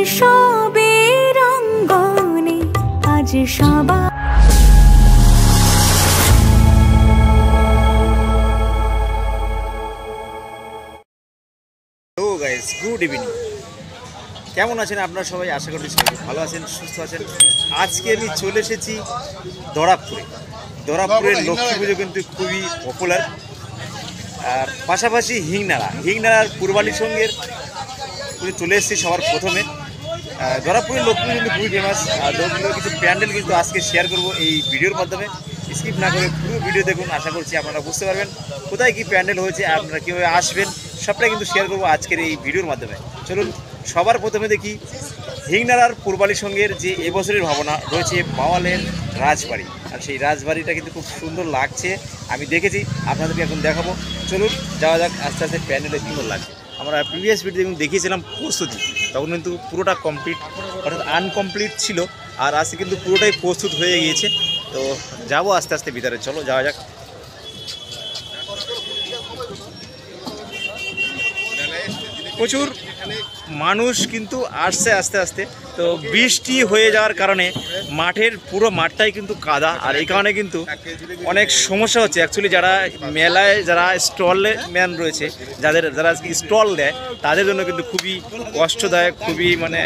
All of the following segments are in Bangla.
উৎসবের অঙ্গনে আজ সবাই। Hello guys, good evening. কেমন আছেন আপনারা সবাই? আশা করি সবাই ভালো আছেন, সুস্থ আছেন। আজকে আমি চলে এসেছি দরাবপুরে। দরাবপুরের লক্ষ্মী পুজো কিন্তু খুবই পপুলার। আর পাশাপাশি হিংনাড়ার পূর্বালী সঙ্গের পুজো চলে এসেছি সবার প্রথমে। দরাবপুরের লক্ষ্মী পুজো কিন্তু খুবই ফেমাস। আর দরাবপুরের কিছু প্যান্ডেল কিন্তু আজকে শেয়ার করবো এই ভিডিওর মাধ্যমে। স্কিপ না করে পুরো ভিডিও দেখুন, আশা করছি আপনারা বুঝতে পারবেন কোথায় কী প্যান্ডেল হয়েছে, আপনারা কীভাবে আসবেন সবটাই কিন্তু শেয়ার করবো আজকের এই ভিডিওর মাধ্যমে। চলুন সবার প্রথমে দেখি হিংনাড়ার পূর্বালী সঙ্গের যে এবছরের ভাবনা রয়েছে বাওয়ালের রাজবাড়ি। আর সেই রাজবাড়িটা কিন্তু খুব সুন্দর লাগছে, আমি দেখেছি, আপনাদেরকে এখন দেখাবো। চলুন যাওয়া যাক আস্তে আস্তে প্যান্ডেলে সুন্দর লাগছে। আমরা প্রিভিয়াস ভিডিও দেখুন দেখিয়েছিলাম প্রস্তুতি, তখন কিন্তু পুরোটা কমপ্লিট অর্থাৎ আনকমপ্লিট ছিল। আর আজকে কিন্তু পুরোটাই প্রস্তুত হয়ে গিয়েছে। তো যাবো আস্তে আস্তে ভিতরে, চলো যাওয়া যাক। প্রচুর মানুষ কিন্তু আসছে আস্তে আস্তে। তো বৃষ্টি হয়ে যাওয়ার কারণে পুরো মাঠটাই কিন্তু কাদা। আর এই কারণে কিন্তু অনেক সমস্যা হচ্ছে। অ্যাকচুয়ালি যারা মেলায় যারা স্টলে ম্যান রয়েছে, যারা আজকে স্টল দেয়, তাদের জন্য কিন্তু খুবই কষ্টদায়ক, খুবই মানে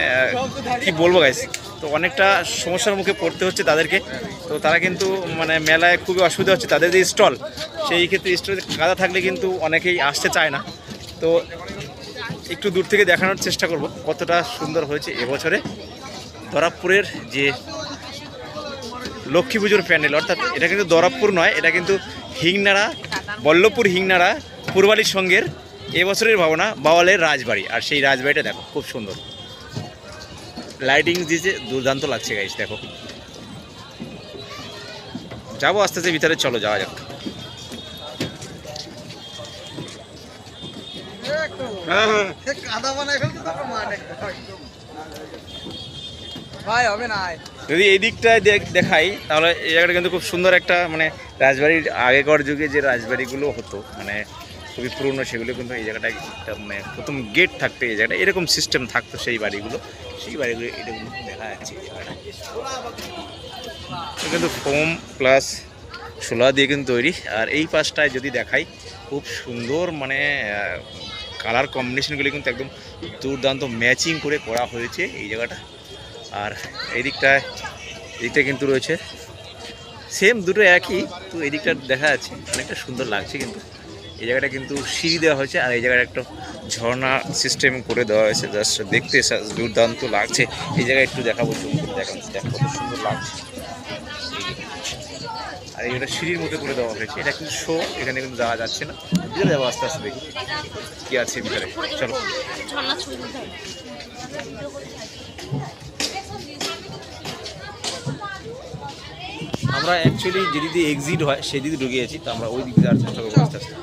কি বলবো গাইস। তো অনেকটা সমস্যার মুখে পড়তে হচ্ছে তাদেরকে। তো তারা কিন্তু মানে মেলায় খুবই অসুবিধা হচ্ছে। তাদের যে স্টল, সেই ক্ষেত্রে স্টলে কাদা থাকলে কিন্তু অনেকেই আসতে চায় না। তো একটু দূর থেকে দেখানোর চেষ্টা করব কতটা সুন্দর হয়েছে এবছরে দরাবপুরের যে লক্ষ্মী পুজোর প্যান্ডেল। অর্থাৎ এটা কিন্তু দরাবপুর নয়, এটা কিন্তু হিংনাড়া, বল্লভপুর হিংনাড়া পূর্বালী সঙ্গের এবছরের ভাবনা বাওয়ালের রাজবাড়ি। আর সেই রাজবাড়িটা দেখো খুব সুন্দর, লাইটিং দিয়েছে, দুর্দান্ত লাগছে গাইস। দেখো যাবো আস্তে আস্তে ভিতরে, চলো যাওয়া যাক। যদি এই দিকটায় দেখাই তাহলে এই জায়গাটা কিন্তু খুব সুন্দর একটা মানে রাজবাড়ির আগেকার যুগে যে রাজবাড়িগুলো হতো মানে খুবই পুরনো, সেগুলো কিন্তু এই জায়গাটায় মানে প্রথম গেট থাকতো, এই জায়গাটা এরকম সিস্টেম থাকতো। সেই বাড়িগুলো এটা কিন্তু দেখা যাচ্ছে। এই জায়গাটা কিন্তু ফোম প্লাস শোলা দিয়ে কিন্তু তৈরি। আর এই পাশটায় যদি দেখাই খুব সুন্দর মানে কালার কম্বিনেশনগুলি কিন্তু একদম দুর্দান্ত ম্যাচিং করে করা হয়েছে এই জায়গাটা। আর এই দিকটায় কিন্তু রয়েছে সেম দুটো একই, তো এই দিকটা দেখা যাচ্ছে অনেকটা সুন্দর লাগছে। কিন্তু এই জায়গাটা কিন্তু সিঁড়ি দেওয়া হয়েছে, আর এই জায়গাটা একটা ঝর্ণা সিস্টেম করে দেওয়া হয়েছে, জাস্ট দেখতে দুর্দান্ত লাগছে। এই জায়গায় একটু দেখাবো, দেখো কত সুন্দর লাগছে। আর এইটা সিঁড়ির মধ্যে করে দেওয়া হয়েছে, এটা কিন্তু শো, এখানে কিন্তু যাওয়া যাচ্ছে না। ভিতরে যাবো আস্তে আস্তে, দেখি কি আছে ভিতরে, চলো। আমরা অ্যাকচুয়ালি যেদিকে এক্সিট হয় সেদিকে ঢুকিয়েছি, তো আমরা ওই দিকে যাওয়ার চেষ্টা করবো আস্তে আস্তে।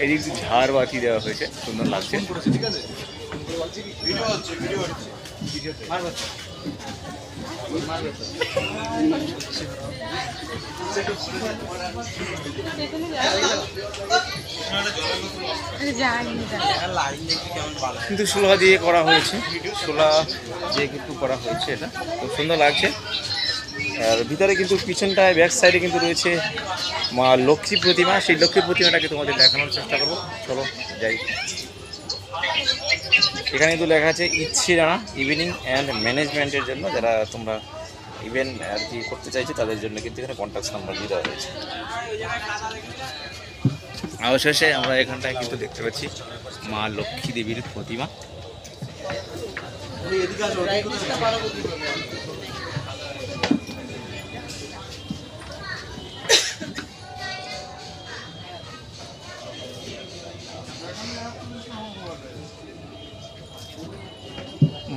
এদিক ঝাড় বাতি দেওয়া হয়েছে, সুন্দর লাগছে। কিন্তু শোলা দিয়ে করা হয়েছে, শোলা দিয়ে কিন্তু করা হয়েছে, এটা খুব সুন্দর লাগছে। আর ভিতরে কিন্তু পিছনটায় ব্যাক সাইডে কিন্তু রয়েছে মা লক্ষ্মী প্রতিমা। সেই লক্ষ্মী প্রতিমাটাকে তোমাদের দেখানোর চেষ্টা করবো, চলো যাই। এখানে কিন্তু লেখা আছে ইচ্ছিরানা ইভিনিং অ্যান্ড ম্যানেজমেন্টের জন্য, যারা তোমরা ইভেন্ট আর কি করতে চাইছো তাদের জন্য কিন্তু এখানে কন্ট্যাক্ট নাম্বার দিয়ে দেওয়া হয়েছে। অবশেষে আমরা এখানটায় কিন্তু দেখতে পাচ্ছি মা লক্ষ্মী দেবীর প্রতিমা।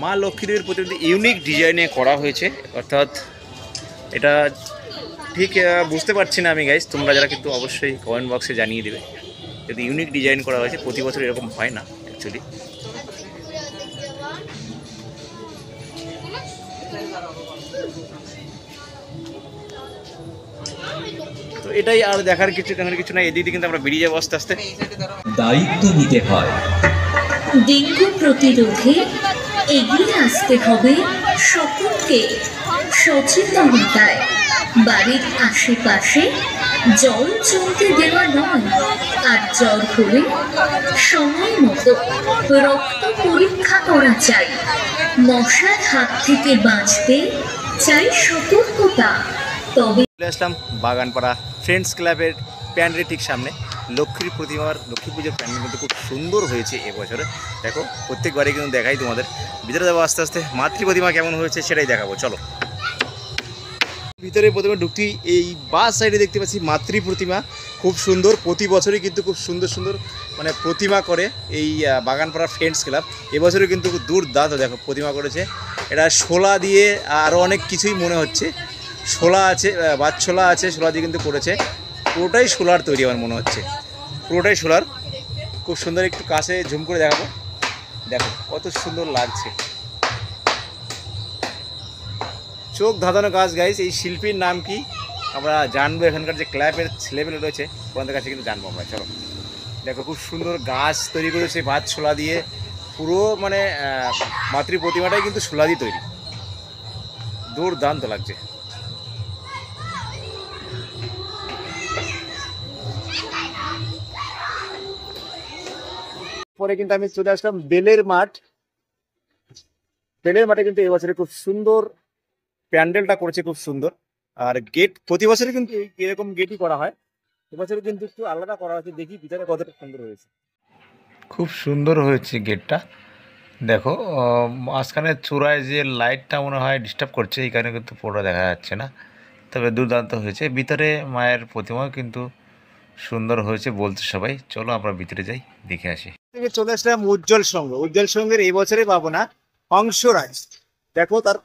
মা লক্ষ্মী দেবীর প্রতিমা ইউনিক ডিজাইনে করা হয়েছে, অর্থাৎ এটা ঠিক বুঝতে পারছি না আমি গাইস, তোমরা যারা কিন্তু অবশ্যই কমেন্ট বক্সে জানিয়ে দেবে যদি ইউনিক ডিজাইন করা হয়েছে। প্রতি বছর এরকম হয় না অ্যাকচুয়ালি। তো এটাই, আর দেখার কিছু নাই। এদিকে কিন্তু আমরা বেরিয়ে যাবো আস্তে আস্তে। দায়িত্ব নিতে হয়। ডেঙ্গু প্রতিরোধে এগিয়ে আসতে হবে সকলকে সচেতনতায়। বাড়ির আশেপাশে জল জমতে দেওয়া নয়, আর জ্বর হলে সময় মতো রক্ত পরীক্ষা করা চাই। মশার হাত থেকে বাঁচতে চাই সতর্কতা। তবে চলে আসলাম বাগানপাড়া ফ্রেন্ডস ক্লাবের প্যান্ডেলের ঠিক সামনে। লক্ষ্মী পুজোর প্যান্ডেল কিন্তু খুব সুন্দর হয়েছে এবছরে। দেখো প্রত্যেকবারে কিন্তু দেখাই তোমাদের। ভিতরে যাবো আস্তে আস্তে, মাতৃ প্রতিমা কেমন হয়েছে সেটাই দেখাবো, চলো। ভিতরে প্রথমে ঢুকতেই এই বাস সাইডে দেখতে পাচ্ছি মাতৃ প্রতিমা, খুব সুন্দর। প্রতি বছরই কিন্তু খুব সুন্দর সুন্দর মানে প্রতিমা করে এই বাগানপাড়া ফ্রেন্ডস ক্লাব। এবছরও কিন্তু দুর্দান্ত দেখো প্রতিমা করেছে। এটা শোলা দিয়ে আরও অনেক কিছুই মনে হচ্ছে, শোলা আছে, বাচ্চোলা আছে, শোলা দিয়ে কিন্তু করেছে। পুরোটাই শোলার তৈরি আমার মনে হচ্ছে, পুরোটাই শোলার। খুব সুন্দর, একটু কাছে ঝুম করে দেখাবো। দেখো কত সুন্দর লাগছে, চোখ ধাঁধানো গাছ গাইস। এই শিল্পীর নাম কি আমরা জানবো, এখানকার যে ক্লাবের ছেলেমেলে রয়েছে ওনাদের কাছে কিন্তু জানবো আমরা, চলো। দেখো খুব সুন্দর গাছ তৈরি করেছে বাদ শোলা দিয়ে, পুরো মানে মাতৃ প্রতিমাটাই কিন্তু শোলা দিয়ে তৈরি, দুর্দান্ত লাগছে। পরে কিন্তু আমি চলে আসলাম বেলের মাঠ। বেলের মাঠে কিন্তু এবছরে খুব সুন্দর প্যান্ডেলটা করেছে, খুব সুন্দর। আর গেট প্রতি বছরে কিন্তু এরকম গেটই করা হয়, এবছরে কিন্তু একটু আলাদা করা হয়েছে। দেখি ভিতরে কতটা সুন্দর হয়েছে, খুব সুন্দর হয়েছে গেটটা। দেখো মাঝখানে চূড়ায় যে লাইটটা মনে হয় ডিস্টার্ব করছে, এই কারণে কিন্তু পুরোটা দেখা যাচ্ছে না, তবে দুর্দান্ত হয়েছে। ভিতরে মায়ের প্রতিমাও কিন্তু সুন্দর হয়েছে বলছে সবাই। চলো আমরা ভিতরে যাই, দেখে আসি। চলে আসলাম উজ্জ্বল সংঘ। উজ্জ্বল সংঘের এই বছরে পাবো না হংসরাজ। দেখো তার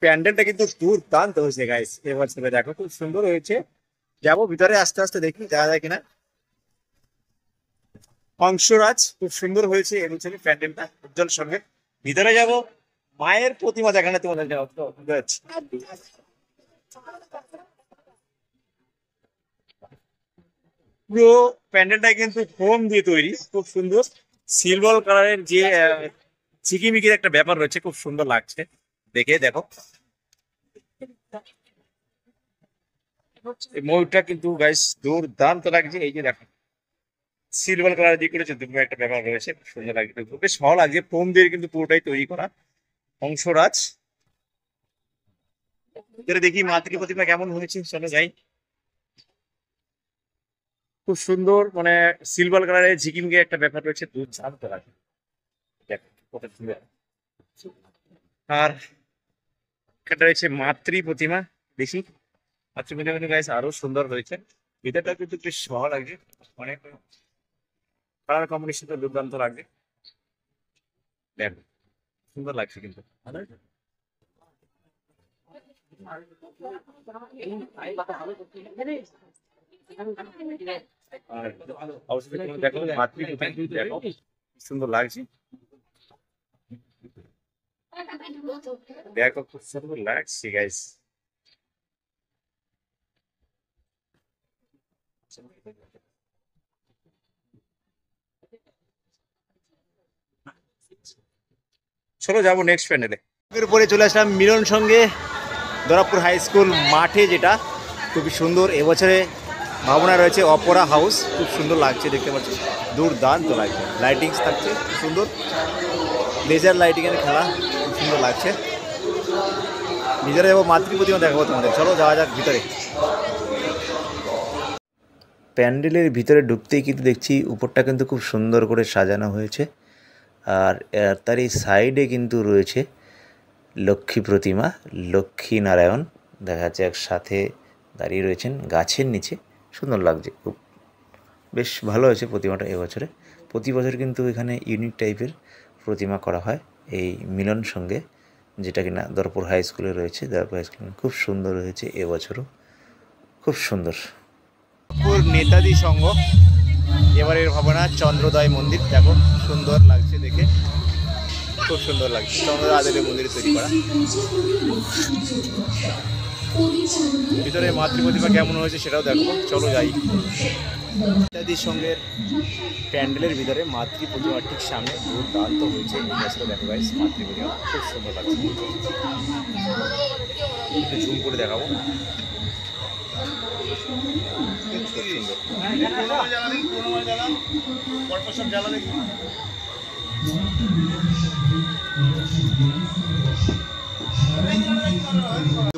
প্যান্ডেলটা কিন্তু দুর্দান্ত হয়েছে গাইস এবছরে, দেখো খুব সুন্দর হয়েছে। যাবো ভিতরে আস্তে আস্তে, দেখি দেখা যায় কিনা। হংসরাজ খুব সুন্দর হয়েছে এবছরে প্যান্ডেলটা উজ্জ্বল সংঘের। ভিতরে যাব, মায়ের প্রতিমা দেখানো তোমাদের যাবো তো পুরো প্যান্ডেলটা কিন্তু ফোম দিয়ে তৈরি, খুব সুন্দর। সিলভার কালারের যে ঝিকিমিকির একটা ব্যাপার রয়েছে, খুব সুন্দর লাগছে দেখে। দেখো এই ময়ূরটা কিন্তু গাইস দুর্দান্ত লাগছে। এই যে দেখো সিলভার কালার দিয়ে করেছে, দুটো একটা ব্যাপার রয়েছে, খুব সুন্দর লাগছে, বেশ ভালো লাগছে। ফোম দিয়ে কিন্তু পুরোটাই তৈরি করা হংসরাজ। দেখি মাতৃ প্রতিমা কেমন হয়েছে, চলো যাই। খুব সুন্দর মানে সিলভার কালারের ঝিকিমিকি একটা ব্যাপার রয়েছে, দুর্দান্ত লাগে। আর এটা রয়েছে মাতৃ প্রতিমা, দেখি মাতৃ প্রতিমা গাইস আরো সুন্দর হয়েছে। ভিতরটা কিন্তু বেশ ভালো লাগছে, অনেক কালার কম্বিনেশন তো দুর্দান্ত লাগছে। দেখো সুন্দর লাগছে কিন্তু। আর অবশ্যই দেখো মাতৃ প্রতিমা দেখো সুন্দর লাগছে, দেখো খুব সুন্দর লাগছে গাইস। চলো যাবো নেক্সট প্যান্ডেলে। এরপরে চলে আসলাম মিলন সঙ্গে দরাবপুর হাই স্কুল মাঠে, যেটা খুবই সুন্দর। এবছরে ভাবনা রয়েছে অপেরা হাউস, খুব সুন্দর লাগছে দেখতে পাচ্ছি, দুর্দান্ত লাগছে। লাইটিংস থাকছে খুব সুন্দর, লেজার লাইটিংয়ের খেলা, খুব সুন্দর লাগছে। ভিতরে যাবো, মাতৃ প্রতিমা দেখাবো তোমাদের, চলো যাওয়া যাক ভিতরে। প্যান্ডেলের ভিতরে ঢুকতেই কিন্তু দেখছি উপরটা কিন্তু খুব সুন্দর করে সাজানো হয়েছে। আর তার এই সাইডে কিন্তু রয়েছে লক্ষ্মী প্রতিমা, লক্ষ্মী নারায়ণ দেখা যাচ্ছে একসাথে দাঁড়িয়ে রয়েছেন গাছের নিচে, সুন্দর লাগছে, খুব বেশ ভালো হয়েছে প্রতিমাটা এবছরে। প্রতি বছর কিন্তু এখানে ইউনিক টাইপের প্রতিমা করা হয় এই মিলন সঙ্গে, যেটা কিনা দরাবপুর হাই স্কুলে রয়েছে। দরাবপুর হাই স্কুলে খুব সুন্দর হয়েছে এবছরও, খুব সুন্দর। নেতাজি সংঘ এবারের ভাবনা চন্দ্রোদয় মন্দির, দেখো সুন্দর লাগছে দেখে, খুব সুন্দর লাগছে। চন্দ্রোদয় আদলের মন্দিরে তৈরি করা। ভিতরে মাতৃ প্রতিমা কেমন হয়েছে সেটাও দেখো, চলো যাই। ইত্যাদির সঙ্গে প্যান্ডেলের ভিতরে মাতৃ প্রতিমার ঠিক সামনে দুর্দান্ত হয়েছে এই গাছটা দেখো গাইস, মাতৃ প্রতিমা খুব সুন্দর লাগছে, একটু জুম করে দেখাবো, খুব সুন্দর।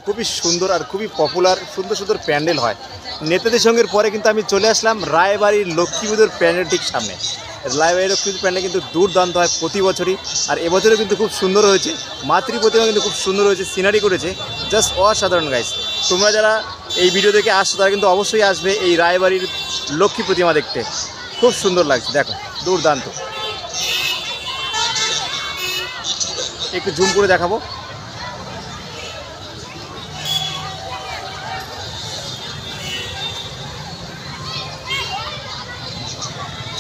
খুবই সুন্দর আর খুবই পপুলার, সুন্দর সুন্দর প্যান্ডেল হয় নেতাদের সঙ্গের পরে। কিন্তু আমি চলে আসলাম রায়বাড়ির লক্ষ্মী পুজোর প্যান্ডেল ঠিক সামনে। রায়বাড়ির লক্ষ্মী পুজোর প্যান্ডেল কিন্তু দুর্দান্ত হয় প্রতি বছরই, আর এবছরও কিন্তু খুব সুন্দর হয়েছে। মাতৃ প্রতিমা কিন্তু খুব সুন্দর হয়েছে, সিনারি করেছে জাস্ট অসাধারণ গাইস। তোমরা যারা এই ভিডিও দেখে আসছো তারা কিন্তু অবশ্যই আসবে এই রায়বাড়ির লক্ষ্মী প্রতিমা দেখতে, খুব সুন্দর লাগছে দেখো, দুর্দান্ত। একটু জুম করে দেখাবো।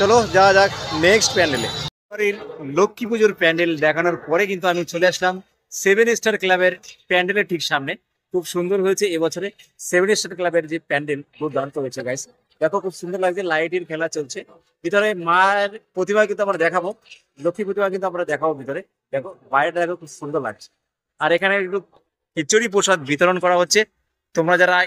চলো যাওয়া যাক নেক্সট প্যান্ডেলে। লক্ষ্মী পুজোর প্যান্ডেল দেখানোর পরে কিন্তু আমি চলে আসলাম 7 স্টার ক্লাবের প্যান্ডেলের ঠিক সামনে। খুব সুন্দর হয়েছে এবছরে 7 স্টার ক্লাবের যে প্যান্ডেল, দুর্দান্ত হয়েছে গাইস, দেখো খুব সুন্দর লাগছে, লাইটের খেলা চলছে। ভিতরে মায়ের প্রতিমা কিন্তু আমরা দেখাবো, লক্ষ্মী প্রতিমা কিন্তু আমরা দেখাবো ভিতরে, দেখো বাইরেটা দেখো খুব সুন্দর লাগছে। আর এখানে একটু খিচুড়ি প্রসাদ বিতরণ করা হচ্ছে, তোমরা যারা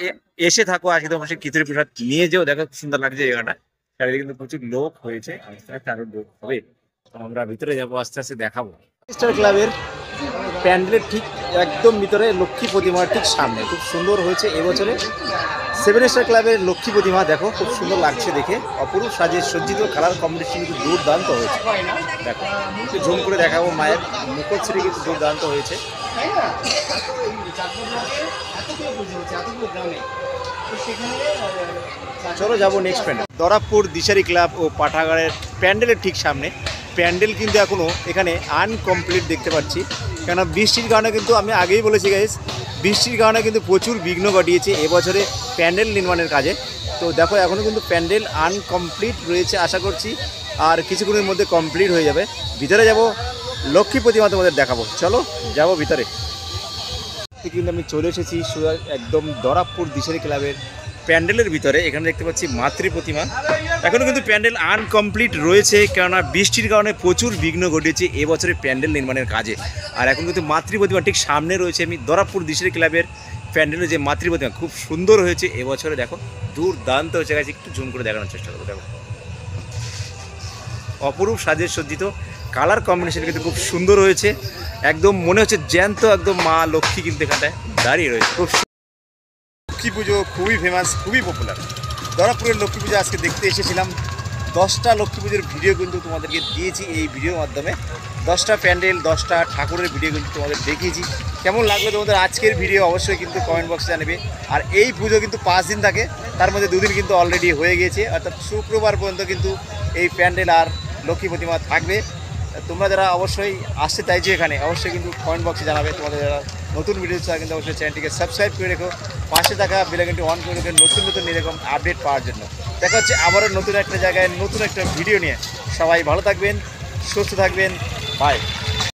এসে থাকো আজকে তো অবশ্যই খিচুড়ি প্রসাদ নিয়ে যেও, দেখো খুব সুন্দর লাগছে জায়গাটা। চারিদিকে কিন্তু প্রচুর লোক হয়েছে, আস্তে আস্তে আরো লোক হবে, আমরা ভিতরে যাবো, আস্তে আস্তে দেখাবো। স্টার ক্লাবের প্যান্ডেলের ঠিক একদম ভিতরে লক্ষ্মী প্রতিমার ঠিক সামনে খুব সুন্দর হয়েছে এবছরে 7 স্টার ক্লাবের লক্ষ্মী প্রতিমা, দেখো খুব সুন্দর লাগছে দেখে, অপরূপ সাজে সজ্জিত, কালার কম্বিনেশন কিন্তু দুর্দান্ত হয়েছে। দেখো একটু জুম করে দেখাবো, মায়ের মুখশ্রী কিন্তু দুর্দান্ত হয়েছে। চলো যাবো নেক্সট প্যান্ডেল, দরাবপুর দিশারি ক্লাব ও পাঠাগারের প্যান্ডেলের ঠিক সামনে। প্যান্ডেল কিন্তু এখনও এখানে আনকমপ্লিট দেখতে পাচ্ছি, কেননা বৃষ্টির কারণে কিন্তু আমি আগেই বলেছি গাইস, বৃষ্টির কারণে কিন্তু প্রচুর বিঘ্ন ঘটিয়েছে এবছরে প্যান্ডেল নির্মাণের কাজে। তো দেখো এখনও কিন্তু প্যান্ডেল আনকমপ্লিট রয়েছে, আশা করছি আর কিছুক্ষণের মধ্যে কমপ্লিট হয়ে যাবে। ভিতরে যাব, লক্ষ্মী প্রতিমা তোমাদের দেখাবো, চলো যাবো ভিতরে। কিন্তু আমি চলে এসেছি একদম দরাবপুর দিশারি ক্লাবের প্যান্ডেলের ভিতরে। এখানে দেখতে পাচ্ছি মাতৃ প্রতিমা, এখনও কিন্তু প্যান্ডেল আনকমপ্লিট রয়েছে, কেননা বৃষ্টির কারণে প্রচুর বিঘ্ন ঘটেছে এবছরে প্যান্ডেল নির্মাণের কাজে। আর এখন কিন্তু মাতৃ প্রতিমা ঠিক সামনে রয়েছে। আমি দরাবপুর দিশারি ক্লাবের প্যান্ডেলের যে মাতৃ প্রতিমা খুব সুন্দর হয়েছে এবছরে, দেখো দুর্দান্ত হয়েছে গাছ, একটু জুম করে দেখানোর চেষ্টা করবো। দেখো অপরূপ সাজের সজ্জিত, কালার কম্বিনেশন কিন্তু খুব সুন্দর হয়েছে, একদম মনে হচ্ছে জ্যান্ত একদম মা লক্ষ্মী কিন্তু এখানটায় দাঁড়িয়ে রয়েছে। খুব লক্ষ্মী পুজো খুবই ফেমাস, খুবই পপুলার। দরাবপুরের লক্ষ্মী পুজো আজকে দেখতে এসেছিলাম, 10টা লক্ষ্মী পুজোর ভিডিও কিন্তু তোমাদেরকে দিয়েছি এই ভিডিওর মাধ্যমে, 10টা প্যান্ডেল 10টা ঠাকুরের ভিডিও কিন্তু তোমাদের দেখিয়েছি। কেমন লাগলো তোমাদের আজকের ভিডিও অবশ্যই কিন্তু কমেন্ট বক্সে জানাবে। আর এই পুজো কিন্তু 5 দিন থাকে, তার মধ্যে 2 দিন কিন্তু অলরেডি হয়ে গিয়েছে, অর্থাৎ শুক্রবার পর্যন্ত কিন্তু এই প্যান্ডেল আর লক্ষ্মী প্রতিমা থাকবে। তোমরা যারা অবশ্যই আসতে চাইছো এখানে অবশ্যই কিন্তু কমেন্ট বক্সে জানাবে। তোমাদের যারা নতুন ভিডিও চাই কিন্তু অবশ্যই চ্যানেলটিকে সাবস্ক্রাইব করে রেখো, পাশে থাকা বেল আইকনটি অন করে রেখো নতুন নতুন এরকম আপডেট পাওয়ার জন্য। দেখা হচ্ছে আবারও নতুন একটা জায়গায় নতুন একটা ভিডিও নিয়ে। সবাই ভালো থাকবেন, সুস্থ থাকবেন, বাই।